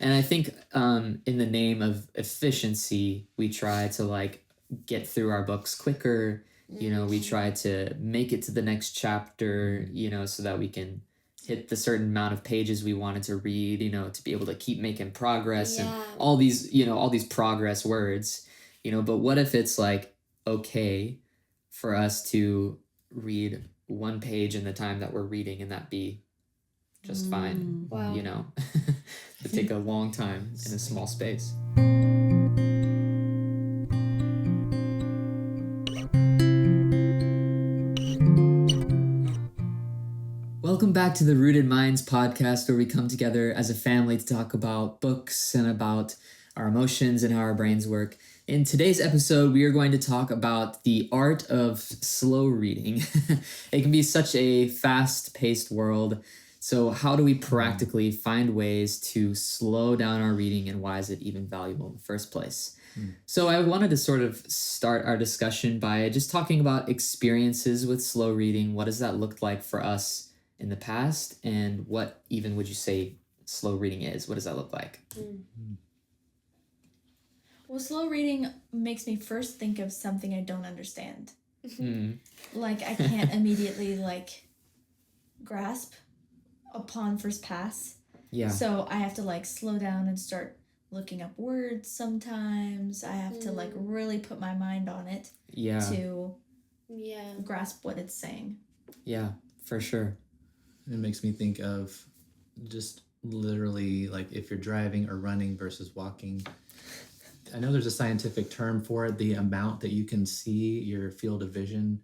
And I think in the name of efficiency, we try to like get through our books quicker. We try to make it to the next chapter, so that we can hit the certain amount of pages we wanted to read, to be able to keep making progress and all these progress words, but what if it's like, okay for us to read one page in the time that we're reading and that be just fine, Wow. to take a long time in a small space. Welcome back to the Rooted Minds podcast, where we come together as a family to talk about books and about our emotions and how our brains work. In today's episode, we are going to talk about the art of slow reading. It can be such a fast-paced world. So how do we practically find ways to slow down our reading, and why is it even valuable in the first place? So I wanted to sort of start our discussion by just talking about experiences with slow reading. What does that look like for us in the past, and what even would you say slow reading is? What does that look like? Well, slow reading makes me first think of something I don't understand. Like I can't immediately grasp upon first pass. Yeah. So I have to slow down and start looking up words sometimes. I have to really put my mind on it to grasp what it's saying. Yeah, for sure. It makes me think of just literally like if you're driving or running versus walking. I know there's a scientific term for it. The amount that you can see, your field of vision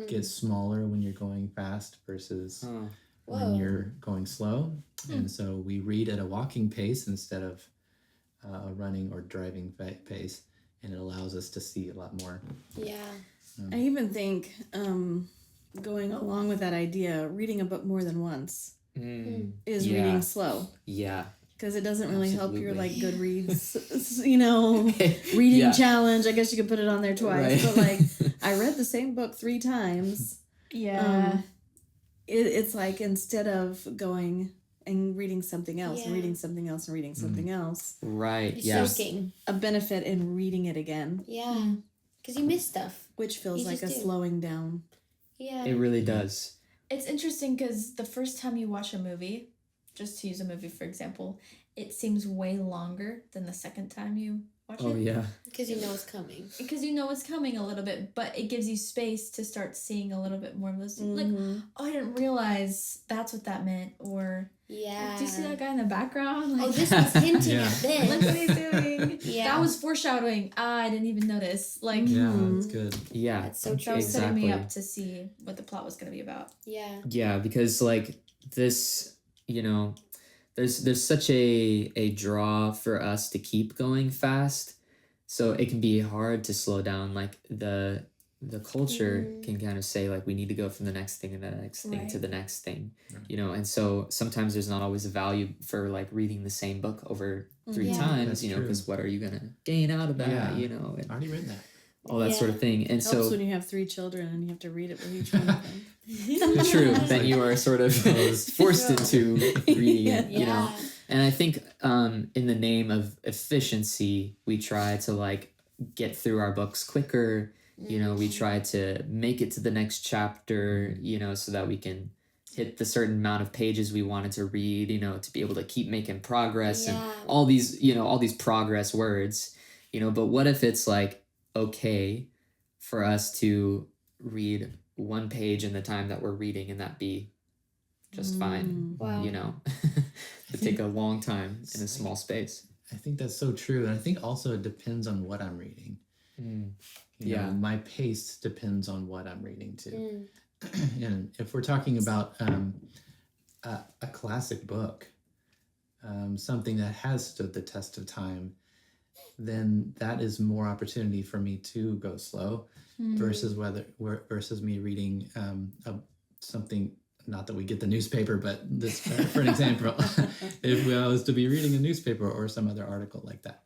gets smaller when you're going fast versus when you're going slow. And so we read at a walking pace instead of a running or driving pace, and it allows us to see a lot more. Yeah. I even think going along with that idea, reading a book more than once is reading slow. Yeah. Because it doesn't really help your Goodreads, reading challenge. I guess you could put it on there twice. Right. But I read the same book 3 times. Yeah. It's like instead of going and reading something else and reading something else and reading something else. Right. You're Yeah. soaking. A benefit in reading it again. Yeah. Because you miss stuff. Which feels You like a just do. slowing down. Yeah. It really does. It's interesting because the first time you watch a movie, just to use a movie for example, it seems way longer than the second time you watch it. Oh yeah. Because you know it's coming. Because you know it's coming a little bit, but it gives you space to start seeing a little bit more of those. Like, oh, I didn't realize that's what that meant. Or, Yeah. do you see that guy in the background? Oh, this was hinting at this. Look what he's doing. Yeah. That was foreshadowing. I didn't even notice. Yeah, that's good. Yeah. That's so true. That was setting me Exactly. up to see what the plot was going to be about. Yeah. Yeah, because this, there's such a draw for us to keep going fast, so it can be hard to slow down. Like the culture can kind of say we need to go from the next thing and the next thing to the next thing, and so sometimes there's not always a value for reading the same book over 3 times, That's true. because what are you gonna gain out of that, Yeah. and I already read that. all that sort of thing. And Helps so when you have 3 children and you have to read it with each one of them. true, then you are sort of forced into reading it, Yeah. And I think in the name of efficiency, we try to get through our books quicker. We try to make it to the next chapter, so that we can hit the certain amount of pages we wanted to read, to be able to keep making progress and all these progress words, but what if it's okay for us to read one page in the time that we're reading and that be just fine, Wow. to take a long time in a small space. I think that's so true. And I think also it depends on what I'm reading. My pace depends on what I'm reading too. And if we're talking about a classic book, something that has stood the test of time, then that is more opportunity for me to go slow versus me reading something. Not that we get the newspaper, but this for an example, if I was to be reading a newspaper or some other article like that.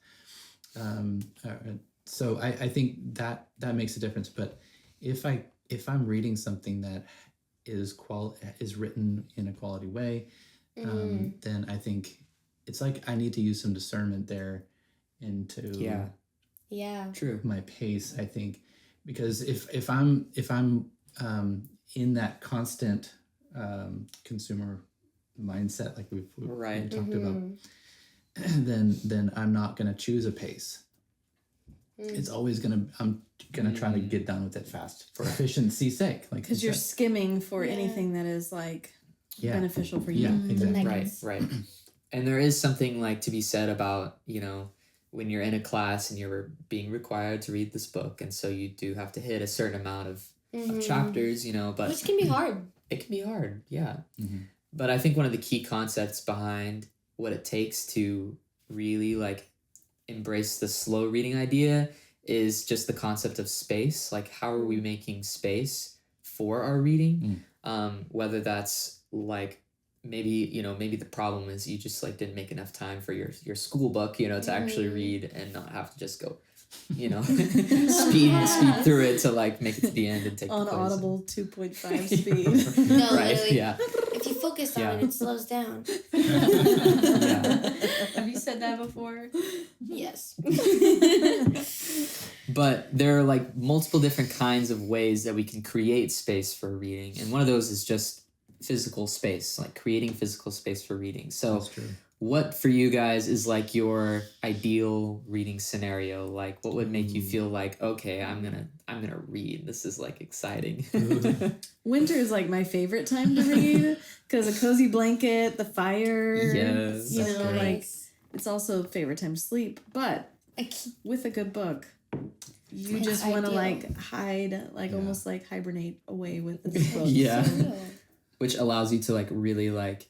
So I think that makes a difference. But if I'm reading something that is written in a quality way, then I think it's like I need to use some discernment there into True. my pace, I think, because if I'm in that constant consumer mindset, like we've talked about, then I'm not going to choose a pace. It's always I'm gonna try to get done with it fast for efficiency's sake, like because you're skimming for anything that is like beneficial for you. Yeah, exactly. Right. And there is something like to be said about, when you're in a class and you're being required to read this book, and so you do have to hit a certain amount of chapters, but which can be hard. It can be hard, yeah. But I think one of the key concepts behind what it takes to really like embrace the slow reading idea is just the concept of space. Like, how are we making space for our reading? Whether that's like maybe the problem is you just like didn't make enough time for your school book, to actually read and not have to just go speed through it to like make it to the end and take on the place. Audible 2.5 speed. No, Right, literally. yeah. If you focus on it, it slows down. Have you said that before? Yes. But there are like multiple different kinds of ways that we can create space for reading, and one of those is just physical space, like creating physical space for reading. So That's true. what for you guys is like your ideal reading scenario? Like, what would make you feel like, okay, I'm gonna read, this is like exciting? Winter is like my favorite time to read because a cozy blanket, the fire. Yes. You That's know, great. like it's also a favorite time to sleep. But with a good book, you It's just want to ideal. like hide, like almost like hibernate away with this book. Yeah. So, Which allows you to like really like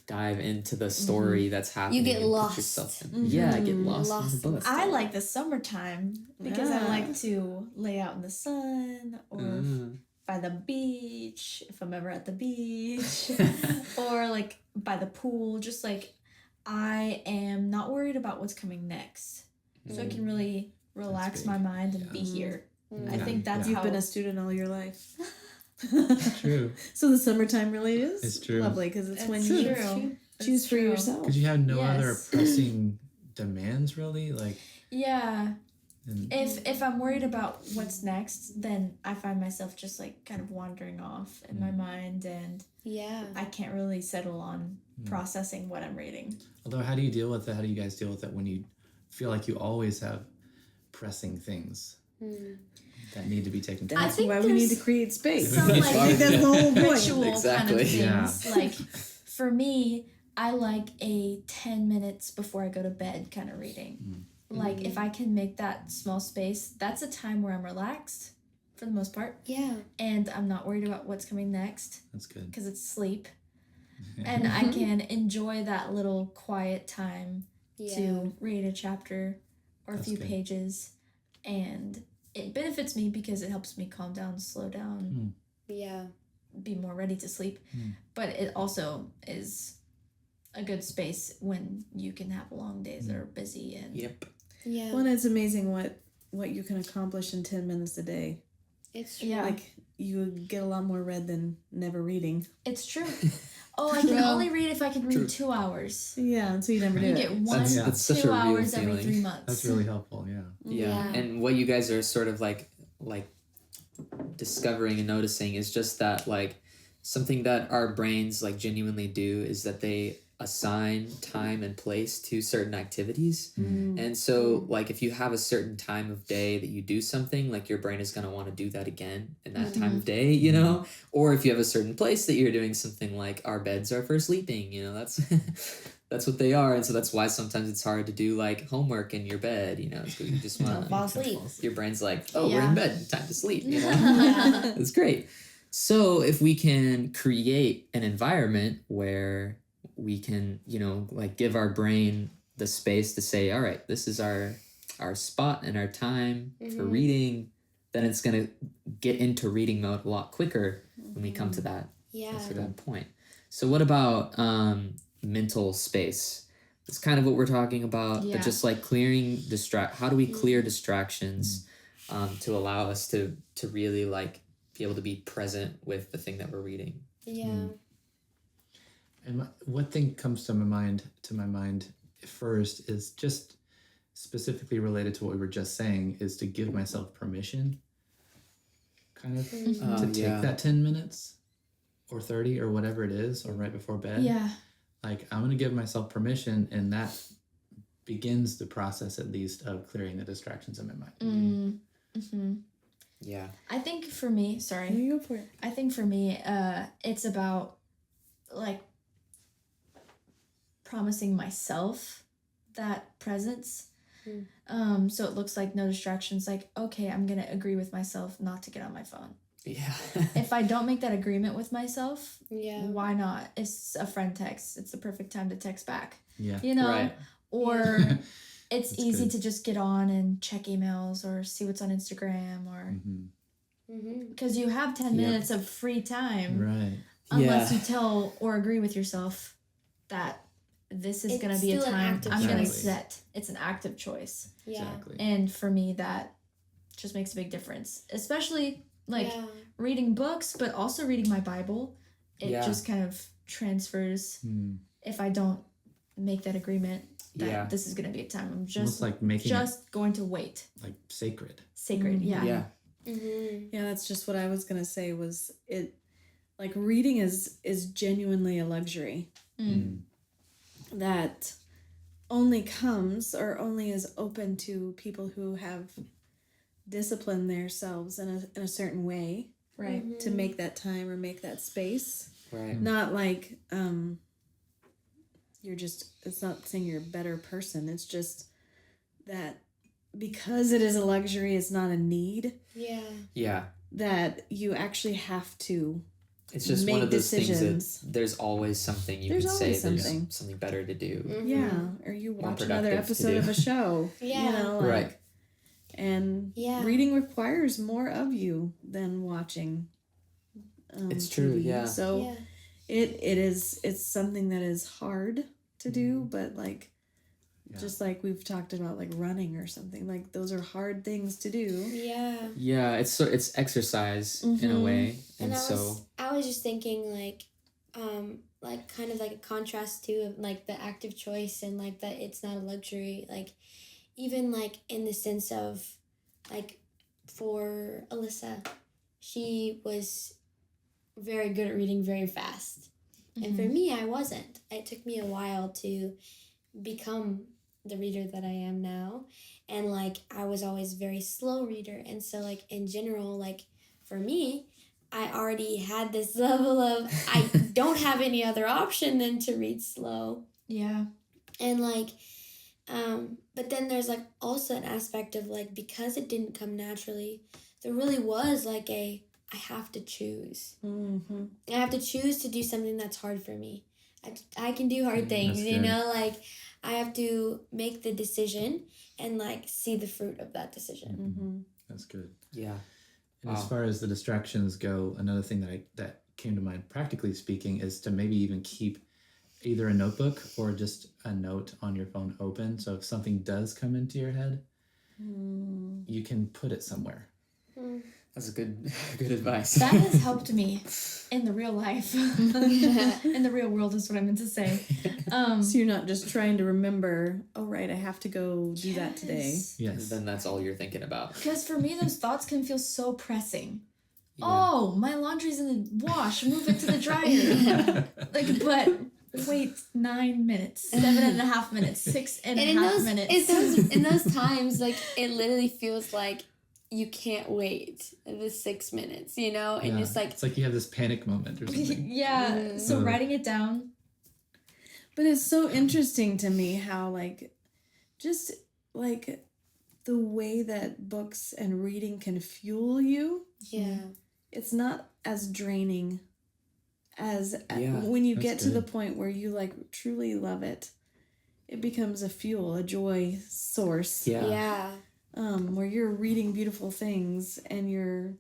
dive into the story that's happening. get and put lost. yourself in. Yeah, get lost in Lost the in book. the I like the summertime because I Yeah. like to lay out in the sun or by the beach if I'm ever at the beach or like by the pool. Just like I am not worried about what's coming next, so I can really relax big. my mind and be here. I think that's You've how been a student all your life. True. So the summertime really is It's true. lovely because it's when It's you true. choose It's for true. yourself. Because you have no other Yes. pressing demands, really. Like, Yeah. and If I'm worried about what's next, then I find myself just like kind of wandering off in my mind, and yeah. I can't really settle on processing what I'm reading. although, how do you deal with that? How do you guys deal with it when you feel like you always have pressing things that need to be taken care I of? That's think why we need there's to create space. some, I like, think that's the whole point. Ritual kind Exactly. of things. Yeah. Like for me, I like a 10 minutes before I go to bed kind of reading. Like if I can make that small space, that's a time where I'm relaxed for the most part, Yeah. and I'm not worried about what's coming next That's good. because it's sleep. And I can enjoy that little quiet time Yeah. to read a chapter or a That's few good. pages, and it benefits me because it helps me calm down, slow down, Yeah. be more ready to sleep. But it also is a good space when you can have long days that are busy and Yep. Yeah. Well, and it's amazing what you can accomplish in 10 minutes a day. It's true. yeah, Like you get a lot more read than never reading. it's true. Oh, I can True. only read if I can read True. 2 hours. Yeah, so you never do You it. get one, That's such a 2 real hours every feeling. 3 months. That's really helpful. Yeah. Yeah. Yeah. And what you guys are sort of like discovering and noticing is just that like something that our brains like genuinely do is that they assign time and place to certain activities. And so like if you have a certain time of day that you do something, like your brain is going to want to do that again in that time of day, you know? Or if you have a certain place that you're doing something, like our beds are for sleeping, you know, that's that's what they are. And so that's why sometimes it's hard to do like homework in your bed, you know, because you just Don't want fall asleep. your brain's like, oh, we're Yeah. in bed, time to sleep, you know? Yeah. It's great. So if we can create an environment where we can, you know, like give our brain the space to say, all right, this is our spot and our time for reading, then it's going to get into reading mode a lot quicker when we come to that Yeah. sort of point. So what about mental space? It's kind of what we're talking about, Yeah. but just like clearing how do we clear distractions to allow us to really like be able to be present with the thing that we're reading? Yeah. And what thing comes to my mind first is just specifically related to what we were just saying, is to give myself permission, kind of, to take that 10 minutes or 30 or whatever it is, or right before bed. Yeah. Like, I'm going to give myself permission, and that begins the process, at least, of clearing the distractions in my mind. Mm-hmm. Yeah. I think for me, You go for it. I think for me, it's about like promising myself that presence. So it looks like no distractions. Like, okay, I'm gonna agree with myself not to get on my phone. Yeah. If I don't make that agreement with myself, Yeah. why not? It's a friend text. It's the perfect time to text back. Yeah. You know, Right. or it's That's easy good. to just get on and check emails or see what's on Instagram, or because you have 10 Yeah. minutes of free time. Right. Unless Yeah. you tell or agree with yourself that this is It's going to be a still an time active I'm going to choice. set. It's an active choice. Yeah. Exactly. And for me, that just makes a big difference. Especially like Yeah. reading books, but also reading my Bible. It Yeah. just kind of transfers if I don't make that agreement that Yeah. this is going to be a time. I'm Almost just like making just going to wait. it like sacred. Sacred. Yeah. Yeah. Yeah, that's just what I was gonna say. Was it like reading is genuinely a luxury that only comes or only is open to people who have disciplined themselves in a certain way Right. to make that time or make that space. Right. Not like you're just, it's not saying you're a better person. It's just that because it is a luxury, it's not a need, Yeah. Yeah. that you actually have to. It's just Make one of those things decisions. that there's always something you There's can say. always There's something. something better to do. Yeah, or you More watch another productive to episode do. of a show. Yeah. You know, like, Right. And Yeah. reading requires more of you than watching. It's true, TV. yeah. So Yeah. it's something that is hard to do, but like Yeah. just like we've talked about, like running or something, like those are hard things to do. Yeah. Yeah, it's exercise in a way, and so I was just thinking like kind of like a contrast too of like the active choice and like that it's not a luxury, like even like in the sense of like for Alyssa, she was very good at reading very fast. And for me, I wasn't. It took me a while to become the reader that I am now. And like I was always a very slow reader. And so like in general, like for me, I already had this level of I don't have any other option than to read slow. Yeah. And like but then there's like also an aspect of like because it didn't come naturally, there really was like I have to choose. Mm-hmm. I have to choose to do something that's hard for me. I can do hard things, That's you good. know, like I have to make the decision and like see the fruit of that decision. Mm-hmm. That's good. yeah. And as Wow. far as the distractions go, another thing that came to mind, practically speaking, is to maybe even keep either a notebook or just a note on your phone open. So if something does come into your head, you can put it somewhere. That's good advice. That has helped me in the real life. In the real world is what I meant to say. So you're not just trying to remember, oh right, I have to go do that today. Yes. Then that's all you're thinking about. Because for me, those thoughts can feel so pressing. Yeah. Oh, my laundry's in the wash. Move it to the dryer. Like, but wait 9 minutes, 7.5 minutes, 6.5 minutes. In those times, like it literally feels like you can't wait the 6 minutes, you know, and Yeah. just like It's like you have this panic moment or something. Yeah. So Ugh. writing it down. But it's so interesting to me how like just like the way that books and reading can fuel you. yeah, It's not as draining as Yeah, when you that's get to the good. point where you like truly love it. It becomes a fuel, a joy source. Yeah. Where you're reading beautiful things and you're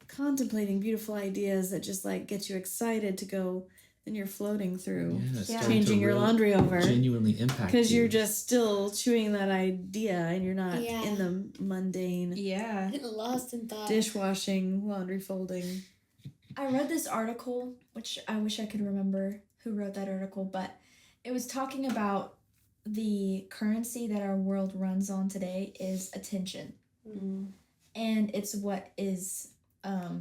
contemplating beautiful ideas that just like get you excited to go, and you're floating through Yeah, it's Yeah. starting to changing your really laundry over genuinely impact because you. you're just still chewing that idea and you're not Yeah. in the mundane Yeah. lost in thought. dishwashing, laundry folding. I read this article, which I wish I could remember. who wrote that article, but it was talking about the currency that our world runs on today is attention. Mm. And it's what is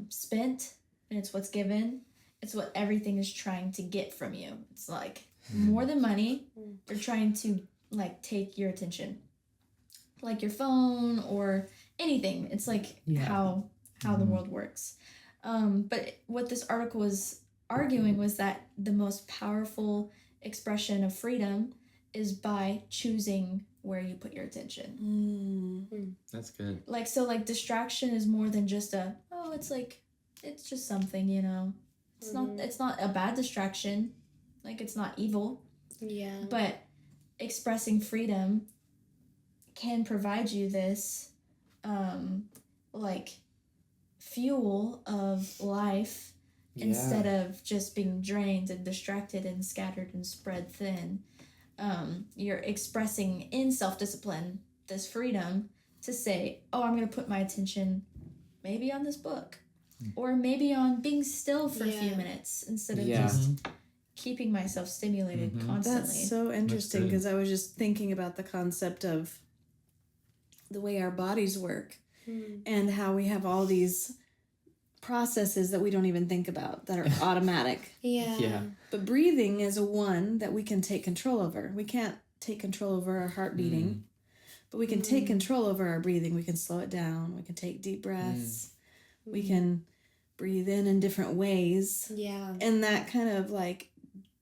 spent, and it's what's given. It's what everything is trying to get from you. It's like more than money. They're trying to like take your attention, like your phone or anything. It's like how the world works. But what this article was arguing was that the most powerful expression of freedom is by choosing where you put your attention. That's good. Like, so like distraction is more than just it's just something, you know. It's not a bad distraction. Like, it's not evil. Yeah. But expressing freedom can provide you this like fuel of life instead of just being drained and distracted and scattered and spread thin. You're expressing in self-discipline this freedom to say, oh, I'm going to put my attention maybe on this book or maybe on being still for a few minutes instead of just keeping myself stimulated constantly. That's so interesting because I was just thinking about the concept of the way our bodies work and how we have all these processes that we don't even think about that are automatic. Yeah. But breathing is one that we can take control over. We can't take control over our heart beating, but we can take control over our breathing. We can slow it down. We can take deep breaths. We can breathe in different ways. Yeah. And that kind of like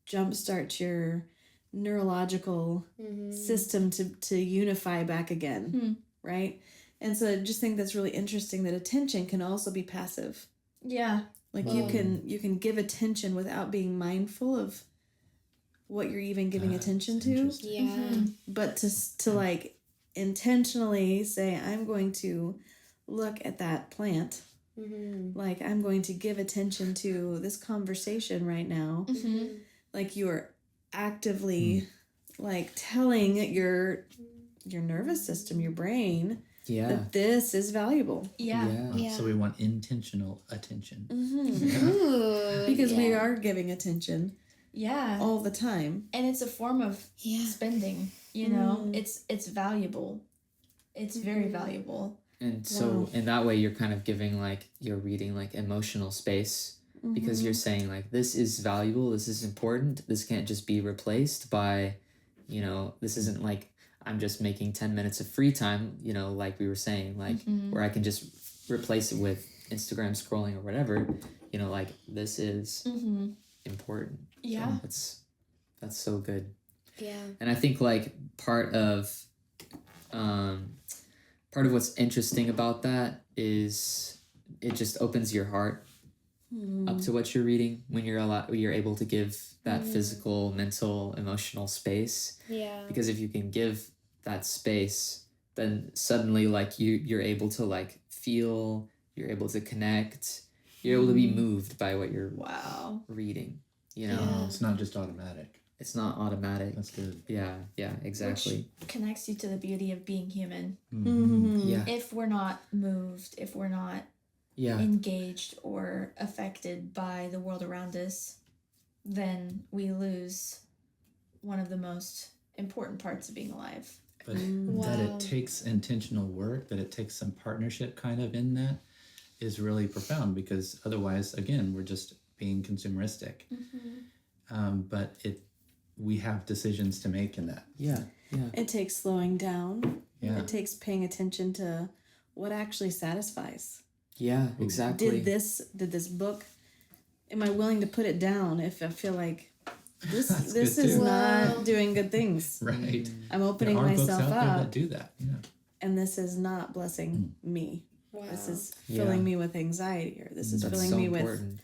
jumpstarts your neurological system to unify back again, right? And so I just think that's really interesting that attention can also be passive. Yeah. Like you can give attention without being mindful of what you're even giving attention to. Yeah. But to like intentionally say, I'm going to look at that plant. Like I'm going to give attention to this conversation right now. Like you're actively like telling your nervous system, your brain, that this is valuable. So we want intentional attention. Because we are giving attention all the time. And it's a form of spending, you know. It's valuable. It's very valuable. And so in that way you're kind of giving like you're reading like emotional space because you're saying like this is valuable, this is important, this can't just be replaced by, you know, this isn't like I'm just making 10 minutes of free time, you know, like we were saying, like where I can just replace it with Instagram scrolling or whatever, you know, like this is important. Yeah. So that's so good. Yeah. And I think like part of what's interesting about that is it just opens your heart up to what you're reading when you're able to give that physical, mental, emotional space. Yeah. Because if you can give that space, then suddenly like you're able to like feel, you're able to connect, you're able to be moved by what you're reading. You know, It's not just automatic. It's not automatic. That's good. Yeah, exactly. Which connects you to the beauty of being human. Yeah. If we're not moved, if we're not engaged or affected by the world around us, then we lose one of the most important parts of being alive. But that it takes intentional work, that it takes some partnership kind of in that is really profound because otherwise, again, we're just being consumeristic. But we have decisions to make in that. Yeah. It takes slowing down. Yeah. It takes paying attention to what actually satisfies. Yeah, exactly. Did this book, am I willing to put it down if I feel like this is not doing good things? Right. I'm opening there are myself books out there up that do that. Yeah. and this is not blessing me. Wow. This is filling me with anxiety, or this is That's filling so me important. with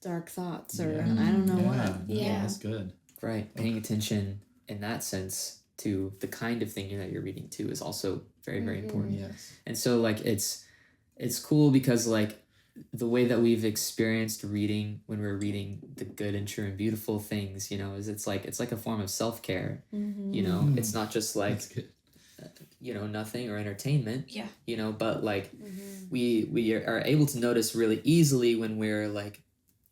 dark thoughts, or I don't know what. Yeah, that's good. Right. Paying attention in that sense to the kind of thing that you're reading to is also very, very important. Yes. And so like it's cool because like the way that we've experienced reading when we're reading the good and true and beautiful things, you know, is it's like a form of self-care. You know, it's not just like That's good. you know, nothing or entertainment. Yeah. You know, but like we are able to notice really easily when we're like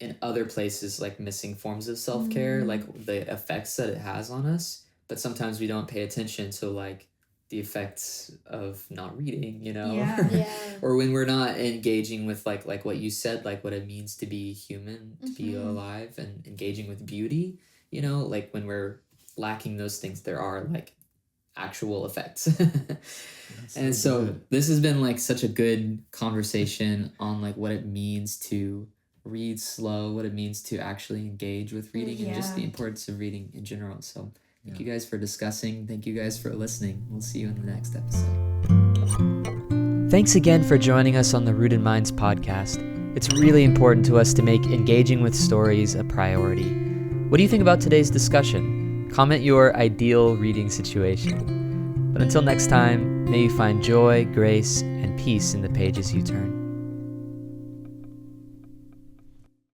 in other places, like missing forms of self-care, like the effects that it has on us, but sometimes we don't pay attention to like the effects of not reading, Yeah. or when we're not engaging with like what you said, like what it means to be human, to be alive, and engaging with beauty, like when we're lacking those things, there are like actual effects. And so this has been like such a good conversation on like what it means to read slow, what it means to actually engage with reading, and just the importance of reading in general. So thank you guys for discussing. Thank you guys for listening. We'll see you in the next episode. Thanks again for joining us on the Rooted Minds podcast. It's really important to us to make engaging with stories a priority. What do you think about today's discussion? Comment your ideal reading situation. But until next time, may you find joy, grace, and peace in the pages you turn.